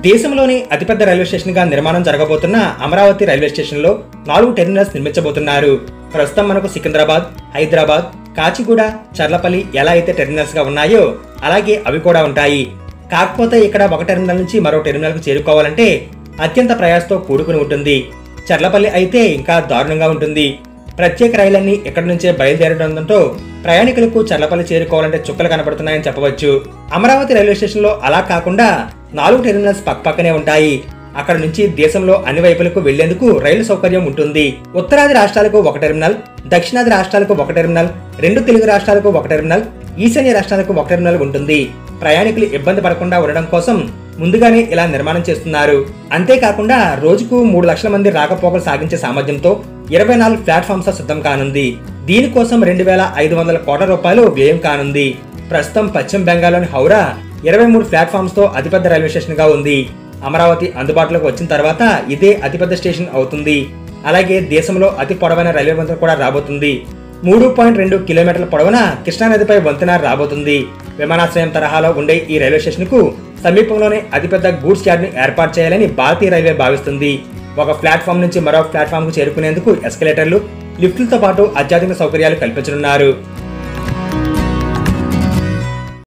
దేశంలోని అతిపెద్ద railway station గా నిర్మాణం జరగబోతున్న అమరావతి రైల్వే స్టేషన్ లో 4 టెర్మినల్స్ నిర్మించబోతున్నారు. ప్రస్తుతం మనకు సికింద్రాబాద్, హైదరాబాద్, కాచిగూడ, చర్లపల్లి ఎలా అయితే టెర్మినల్స్ గా ఉన్నాయో అలాగే అవి కూడా ఉంటాయి. కాకపోతే ఇక్కడ ఒక టెర్మినల్ నుంచి మరో టెర్మినల్ కు చేరుకోవాలంటే అత్యంత ప్రయాసతో కూడుకుని ఉంటుంది. చర్లపల్లి అయితే ఇంకా దారుణంగా ఉంటుంది. ప్రత్యేక రైళ్లన్నీ ఇక్కడి నుంచే బయలుదేరడంతో ప్రయాణికులకు చర్లపల్లి చేరుకోవాలంటే చుక్కలు కనపడుతున్నాయని చెప్పవచ్చు. అమరావతి రైల్వే స్టేషన్ లో అలా కాకుండా 4 టెర్మినల్స్ పక్కపక్కనే ఉంటాయి. అక్కడ నుంచి దేశంలో అన్ని వైపులకు వెళ్లేందుకు రైలు సౌకర్యం ఉంటుంది. ఉత్తరాది రాష్ట్రాలకు ఒక టెర్మినల్, దక్షిణాది రాష్ట్రాలకు ఒక టెర్మినల్, 2 తెలుగు రాష్ట్రాలకు ఒక టెర్మినల్, ఈశాన్య రాష్ట్రాలకు ఒక టెర్మినల్ ఉంటుంది. ప్రయాణికులు ఇబ్బంది పడకుండా ఉండడం కోసం ముందుగానే ఇలా నిర్మాణం చేస్తున్నారు. అంతేకాకుండా రోజుకు 3 లక్షల మంది రాకపోకలు సాగించే సామర్థ్యంతో 24 ప్లాట్ఫామ్స్ సిద్ధం కానుంది. దీనికోసం 2500 కోట్ల రూపాయలు వ్యయం కానుంది. ప్రస్తుతం పశ్చిమ బెంగాల్లోని హౌరా 23 ప్లాట్ఫామ్స్ తో అతిపెద్ద రైల్వే స్టేషన్ గా ఉంది. అమరావతి అందుబాటులోకి వచ్చిన తర్వాత ఇదే అతిపెద్ద స్టేషన్ అవుతుంది. అలాగే దేశంలో అతి పొడవైన రైల్వే వంతెన కూడా రాబోతుంది. 3.2 కిలోమీటర్ల పొడవున కృష్ణానదిపై వంతెన రాబోతుంది. విమానాశ్రయం తరహాలో ఉండే ఈ రైల్వే స్టేషన్ కు సమీపంలోనే అతిపెద్ద గూడ్స్ యార్డ్ ని ఏర్పాటు చేయాలని భారతీయ రైల్వే భావిస్తుంది. ఒక ప్లాట్ఫామ్ నుంచి మరో ప్లాట్ఫామ్ కు చేరుకునేందుకు ఎస్కలేటర్లు, లిఫ్టులతో పాటు అత్యాధునిక సౌకర్యాలు కల్పించనున్నారు.